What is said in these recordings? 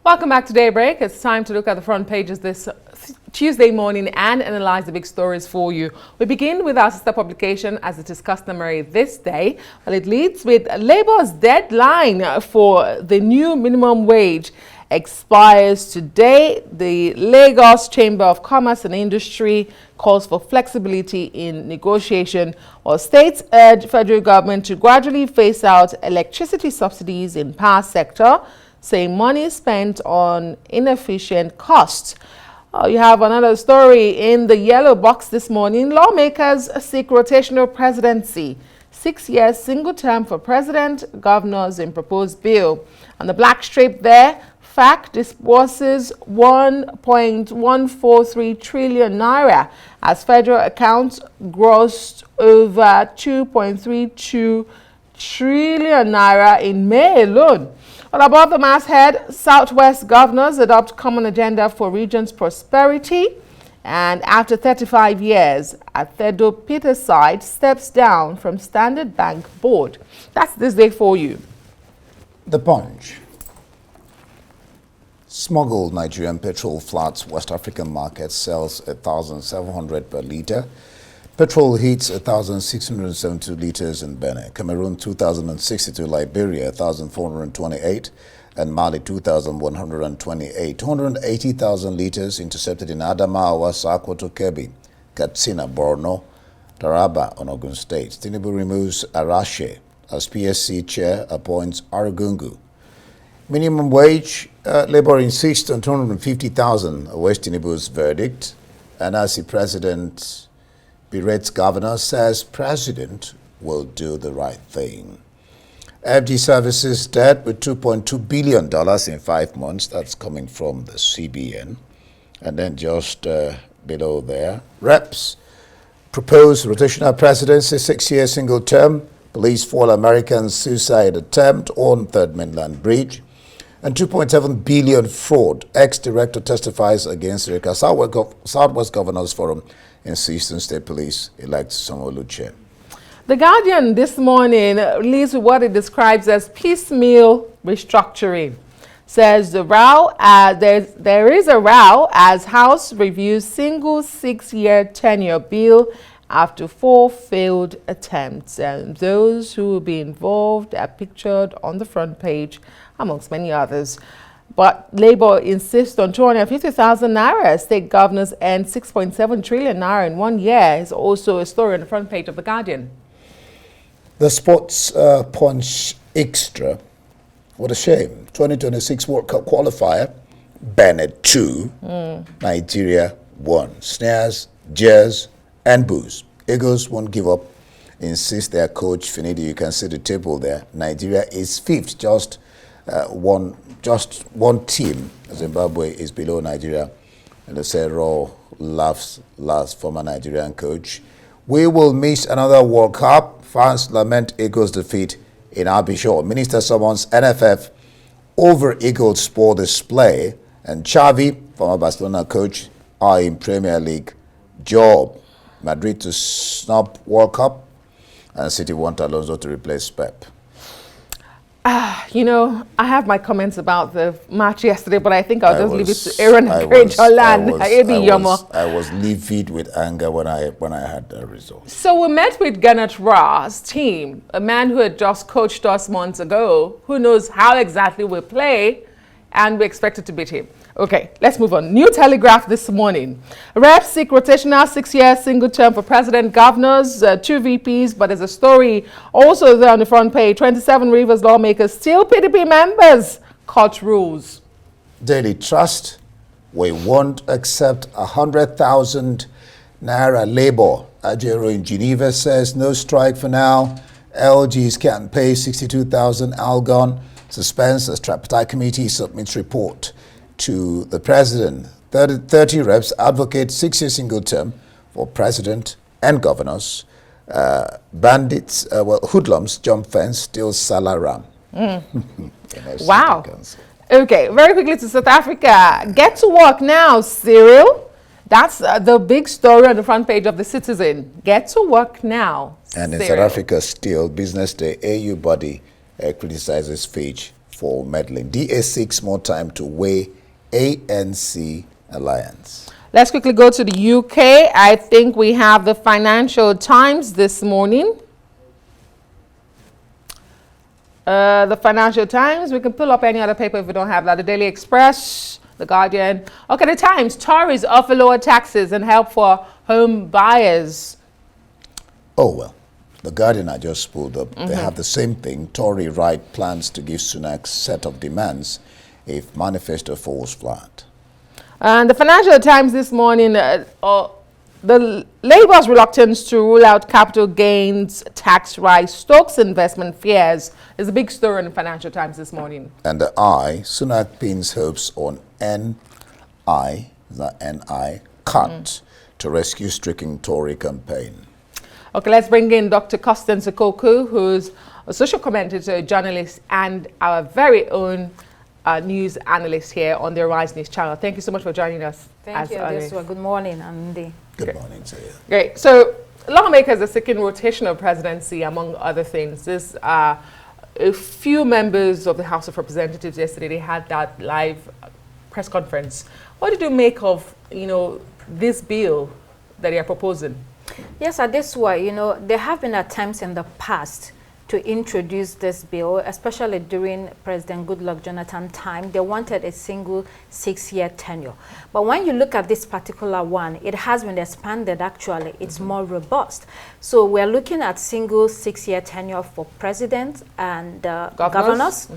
Welcome back to Daybreak. It's time to look at the front pages this Tuesday morning and analyze the big stories for you. We begin with our sister publication, as it is customary this day. Well, it leads with Labour's deadline for the new minimum wage expires today. The Lagos Chamber of Commerce and Industry calls for flexibility in negotiation, while states urge federal government to gradually phase out electricity subsidies in power sector, saying money spent on inefficient costs. You have another story in the yellow box this morning. Lawmakers seek rotational presidency. 6 years single term for president, governors in proposed bill. On the black strip there, FAC disburses 1.143 trillion naira as federal accounts grossed over 2.32 trillion naira in May alone. Well, above the masthead, Southwest governors adopt common agenda for region's prosperity. And after 35 years, Athedo Peterside steps down from Standard Bank board. That's this day for you. The Punch. Smuggled Nigerian petrol floods West African market, sells 1,700 per litre. Petrol hits 1,672 litres in Benin, Cameroon 2,062, Liberia 1,428, and Mali 2,128. 280,000 litres intercepted in Adamawa, Sokoto, Kebbi, Katsina, Borno, Taraba, on Ogun State. Tinubu removes Arashe as PSC chair, appoints Arugungu. Minimum wage, Labour insists on 250,000, West Tinubu's verdict. And as the president berates governor, says president will do the right thing. FD Services debt with $2.2 billion in 5 months. That's coming from the CBN. And then just below there, Reps propose rotational presidency, 6-year single term. Police fall American suicide attempt on Third Mainland Bridge. And 2.7 billion fraud. Ex-director testifies against Reka. Southwest Governors Forum insists State Police elects Sanwo-Olu chair. The Guardian this morning leads with what it describes as piecemeal restructuring. Says there is a row as House reviews single 6-year tenure bill after 4 failed attempts. And those who will be involved are pictured on the front page, amongst many others. But Labour insists on 250,000 naira. State governors earn 6.7 trillion naira in 1 year. Is also a story on the front page of The Guardian. The Sports Punch Extra. What a shame. 2026 World Cup qualifier. Benin 2. Nigeria 1. Snares, jeers, and boos. Eagles won't give up. Insists their coach, Finidi. You can see the table there. Nigeria is 5th. Just one team, Zimbabwe, is below Nigeria. And they say Raw laughs last, former Nigerian coach. We will miss another World Cup. Fans lament Eagles' defeat in Abidjan. Minister summons NFF over Eagles' sport display. And Xavi, former Barcelona coach, are in Premier League job. Madrid to snub World Cup. And City want Alonso to replace Pep. You know, I have my comments about the match yesterday, but I think I'll just leave it to Aaron and Jolan. I was livid with anger when I had the result. So we met with Gannett Ra's team, a man who had just coached us months ago, who knows how exactly we play, and we expected to beat him. Okay, let's move on. New Telegraph this morning. Reps seek rotational 6-year single term for president, governors, 2 VPs, but there's a story also there on the front page. 27 Rivers lawmakers still PDP members. Court rules. Daily Trust. We won't accept 100,000 naira labor. Ajero in Geneva says no strike for now. LGs can't pay 62,000. Algon suspends the tripartite committee submits report to the president. 30 reps advocate 6-year single term for president and governors. Bandits, hoodlums jump fence, steal Salaram. Wow. Okay, very quickly to South Africa. Get to work now, Cyril. That's the big story on the front page of The Citizen. Get to work now, And in Cyril. South Africa still, Business Day, AU body criticizes Fitch for meddling. DA6 more time to weigh ANC alliance. Let's quickly go to the UK. I think we have the Financial Times this morning. The Financial Times, we can pull up any other paper if we don't have that. The Daily Express, The Guardian. Okay, the Times, Tories offer lower taxes and help for home buyers. Oh, well, The Guardian I just pulled up. They have the same thing. Tory right plans to give Sunak's set of demands if manifesto falls flat. And the Financial Times this morning, the Labour's reluctance to rule out capital gains tax rise stokes investment fears is a big story in the Financial Times this morning. And the I, Sunak pins hopes on NI cut to rescue stricken Tory campaign. Okay, let's bring in Dr. Constance Okoku, who's a social commentator, journalist, and our very own news analyst here on the Arise News channel. Thank you so much for joining us. Thank you, Joshua. Good morning, Andy. Good morning to you. Great. So, lawmakers are seeking rotational presidency, among other things. There's a few members of the House of Representatives yesterday, they had that live press conference. What did you make of, this bill that they are proposing? Yes, this way, there have been attempts in the past to introduce this bill, especially during President Goodluck Jonathan's time. They wanted a single 6-year tenure. But when you look at this particular one, it has been expanded actually. It's more robust. So we're looking at single 6-year tenure for president and governors.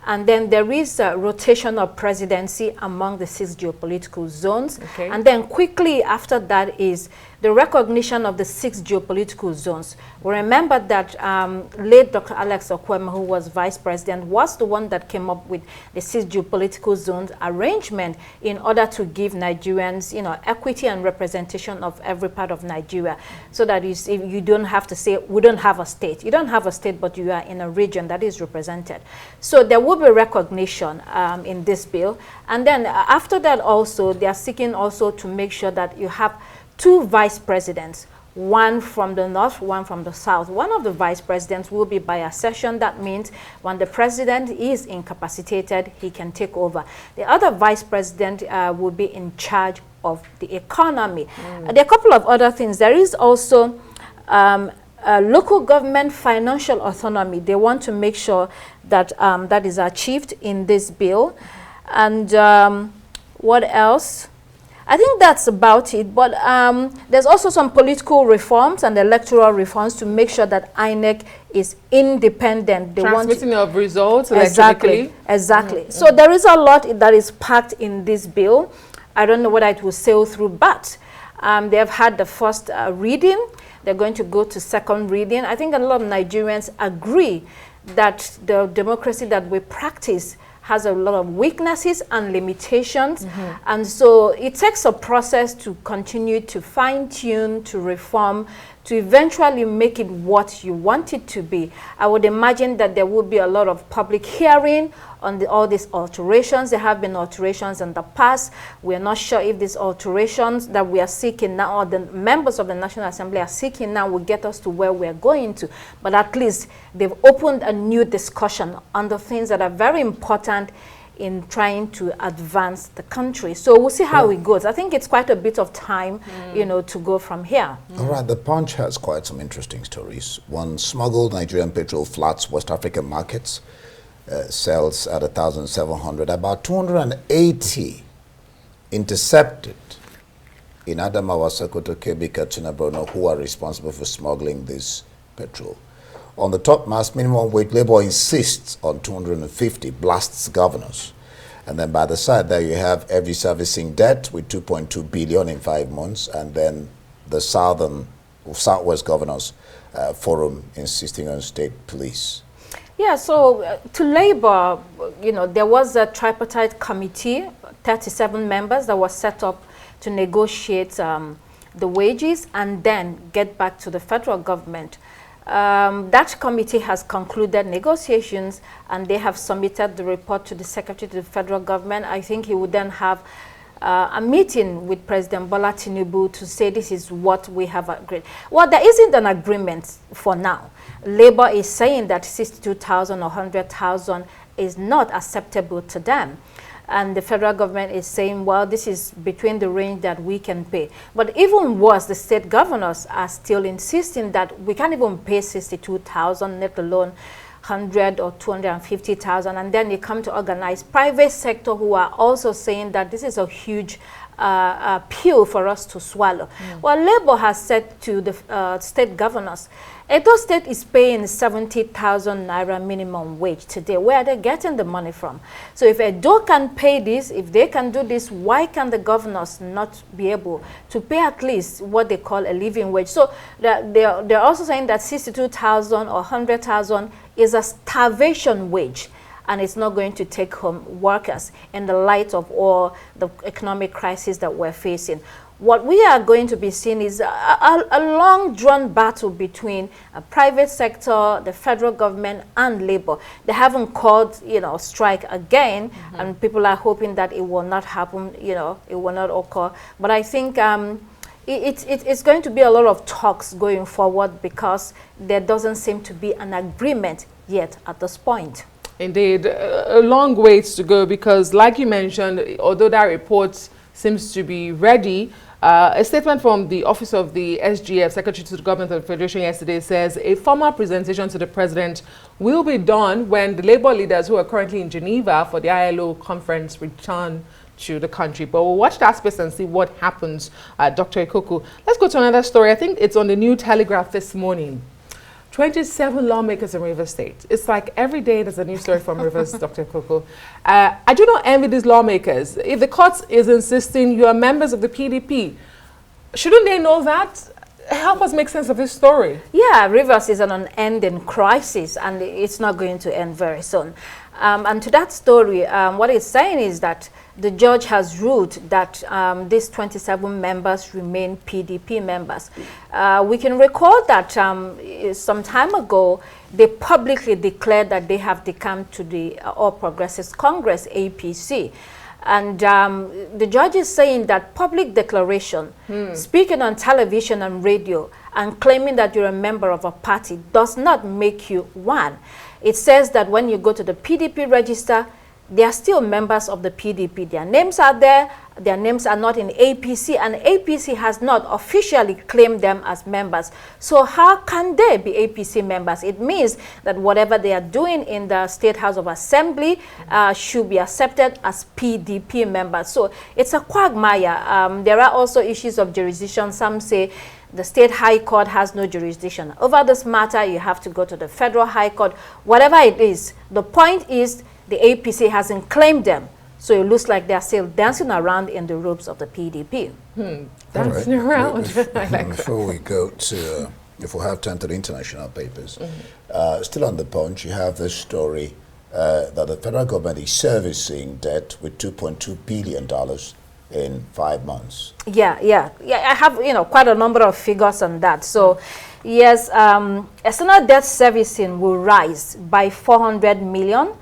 And then there is a rotation of presidency among the 6 geopolitical zones. Okay. And then quickly after that is the recognition of the 6 geopolitical zones. We remember that late Dr. Alex Okwema, who was vice president, was the one that came up with the 6 geopolitical zones arrangement in order to give Nigerians, equity and representation of every part of Nigeria, so that you don't have to say, we don't have a state. You don't have a state, but you are in a region that is represented. So there will be recognition in this bill. And then after that also, they are seeking also to make sure that you have 2 vice presidents, one from the north, one from the south. One of the vice presidents will be by accession. That means when the president is incapacitated, he can take over. The other vice president will be in charge of the economy. There are a couple of other things. There is also local government financial autonomy. They want to make sure that that is achieved in this bill. And what else? I think that's about it, but there's also some political reforms and electoral reforms to make sure that INEC is independent. They Transmitting of results electronically. Exactly. So there is a lot that is packed in this bill. I don't know whether it will sail through, but they have had the first reading. They're going to go to second reading. I think a lot of Nigerians agree that the democracy that we practice has a lot of weaknesses and limitations. And so it takes a process to continue to fine-tune, to reform, to eventually make it what you want it to be. I would imagine that there will be a lot of public hearing on all these alterations. There have been alterations in the past. We are not sure if these alterations that we are seeking now, or the members of the National Assembly are seeking now, will get us to where we are going to. But at least they've opened a new discussion on the things that are very important in trying to advance the country. So we'll see how it goes. I think it's quite a bit of time, to go from here. All right, the Punch has quite some interesting stories. One, smuggled Nigerian petrol floods West African markets, sells at 1,700. About 280 intercepted in Adamawa, Sokoto, Kebbi, Katsina, Borno, who are responsible for smuggling this petrol. On the top mass minimum wage, Labour insists on 250, blasts governors. And then by the side there you have every servicing debt with 2.2 billion in 5 months, and then the Southwest Governors Forum insisting on state police. Yeah, so to Labour, there was a tripartite committee, 37 members that was set up to negotiate the wages and then get back to the federal government. That committee has concluded negotiations and they have submitted the report to the Secretary to the federal government. I think he would then have a meeting with President Bola Tinubu to say this is what we have agreed. Well, there isn't an agreement for now. Labour is saying that 62,000 or 100,000 is not acceptable to them. And the federal government is saying, well, this is between the range that we can pay. But even worse, the state governors are still insisting that we can't even pay 62,000, let alone 100 or 250,000. And then they come to organize private sector who are also saying that this is a huge pill for us to swallow. Well, Labour has said to the state governors, Edo State is paying 70,000 naira minimum wage today. Where are they getting the money from? So if Edo can pay this, if they can do this, why can the governors not be able to pay at least what they call a living wage? So they're also saying that 62,000 or 100,000 is a starvation wage, and it's not going to take home workers in the light of all the economic crisis that we're facing. What we are going to be seeing is a long-drawn battle between a private sector, the federal government, and Labour. They haven't called, strike again, and people are hoping that it will not happen, it will not occur. But I think it's going to be a lot of talks going forward because there doesn't seem to be an agreement yet at this point. Indeed, a long ways to go because, like you mentioned, although that report seems to be ready, a statement from the Office of the SGF, Secretary to the Government of the Federation yesterday, says a formal presentation to the President will be done when the Labour leaders who are currently in Geneva for the ILO conference return to the country. But we'll watch that space and see what happens, Dr. Ikoku. Let's go to another story. I think it's on the New Telegraph this morning. 27 lawmakers in Rivers State. It's like every day there's a new story from Rivers, Dr. Ikoku. I do not envy these lawmakers. If the court is insisting you are members of the PDP, shouldn't they know that? Help us make sense of this story. Yeah, Rivers is an unending crisis, and it's not going to end very soon. And to that story, what it's saying is that the judge has ruled that these 27 members remain PDP members. We can recall that some time ago, they publicly declared that they have decamped to the All Progressives Congress, APC. And the judge is saying that public declaration, speaking on television and radio, and claiming that you're a member of a party does not make you one. It says that when you go to the PDP register, they are still members of the PDP. Their names are there. Their names are not in APC, and APC has not officially claimed them as members. So how can they be APC members? It means that whatever they are doing in the State House of Assembly should be accepted as PDP members. So it's a quagmire. There are also issues of jurisdiction. Some say the State High Court has no jurisdiction over this matter. You have to go to the Federal High Court. Whatever it is, the point is the APC hasn't claimed them. So it looks like they're still dancing around in the robes of the PDP. Dancing around. Before we go to, if we have time to the international papers, still on the Punch, you have this story that the federal government is servicing debt with $2.2 billion in 5 months. Yeah, I have, quite a number of figures on that. So, yes, external debt servicing will rise by 400 million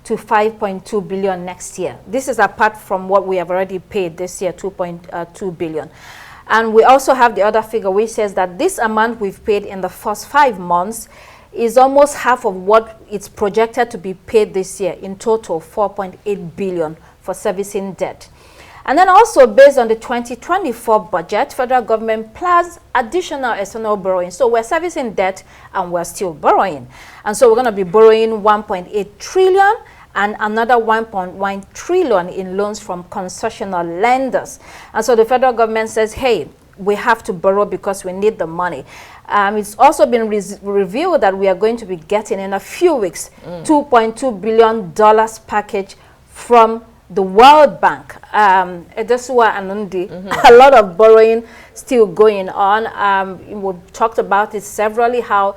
to 5.2 billion next year. This is apart from what we have already paid this year, 2.2 billion. And we also have the other figure which says that this amount we've paid in the first 5 months is almost half of what it's projected to be paid this year. In total, 4.8 billion for servicing debt. And then also based on the 2024 budget, federal government plans additional external borrowing. So we're servicing debt and we're still borrowing. And so we're going to be borrowing 1.8 trillion and another 1.1 trillion in loans from concessional lenders. And so the federal government says, hey, we have to borrow because we need the money. It's also been revealed that we are going to be getting in a few weeks $2.2 billion package from the World Bank. Edesua Anundi, a lot of borrowing still going on. We've talked about it severally, how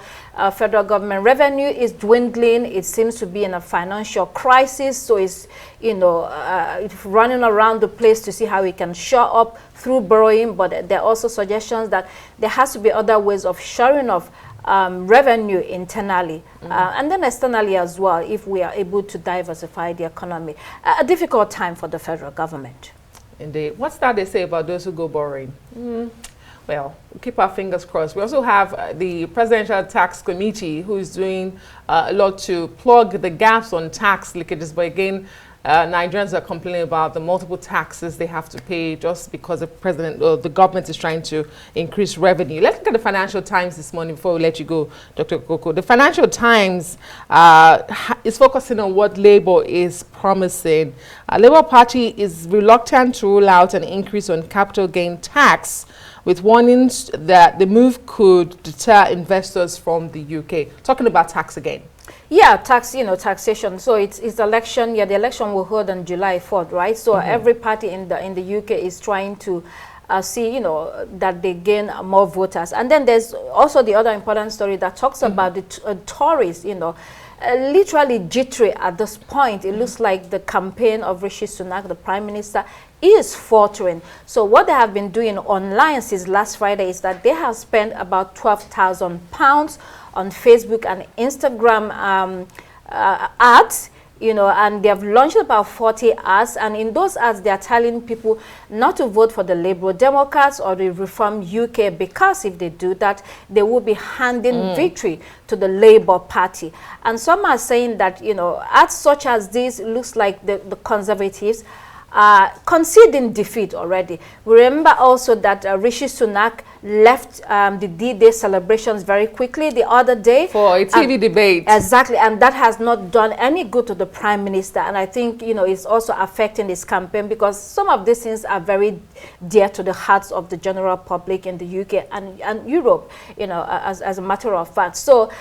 federal government revenue is dwindling. It seems to be in a financial crisis. So it's, it's running around the place to see how we can shore up through borrowing. But there are also suggestions that there has to be other ways of shoring of revenue internally and then externally as well, if we are able to diversify the economy. A difficult time for the federal government. Indeed. What's that they say about those who go borrowing? Well, we'll keep our fingers crossed. We also have the Presidential Tax Committee, who is doing a lot to plug the gaps on tax leakages. But again, Nigerians are complaining about the multiple taxes they have to pay just because the president or the government is trying to increase revenue. Let's look at the Financial Times this morning before we let you go, Dr. Koko. The Financial Times is focusing on what Labour is promising. Labour Party is reluctant to rule out an increase on capital gain tax, with warnings that the move could deter investors from the UK. Talking about tax again. Yeah, taxation. So it's election. Yeah, the election will hold on July 4th, right? So every party in the UK is trying to see, that they gain more voters. And then there's also the other important story that talks about the Tories, literally jittery at this point. It looks like the campaign of Rishi Sunak, the Prime Minister, is faltering. So what they have been doing online since last Friday is that they have spent about £12,000 on Facebook and Instagram ads, and they have launched about 40 ads, and in those ads they are telling people not to vote for the Liberal Democrats or the Reform UK, because if they do that, they will be handing victory to the Labour Party. And some are saying that, ads such as this, looks like the Conservatives conceding defeat already. Remember also that Rishi Sunak left the D-Day celebrations very quickly the other day for a TV debate. Exactly, and that has not done any good to the Prime Minister. And I think it's also affecting his campaign, because some of these things are very dear to the hearts of the general public in the UK and Europe, as a matter of fact. So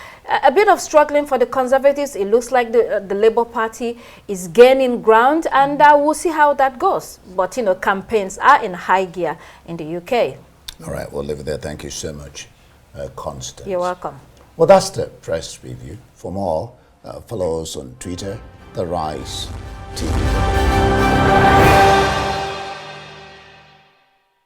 a bit of struggling for the Conservatives. It looks like the Labour Party is gaining ground, and we'll see how that goes. But campaigns are in high gear in the UK. All right, we'll leave it there. Thank you so much, Constance. You're welcome. Well, that's the press review. For more, follow us on Twitter, The Rise TV.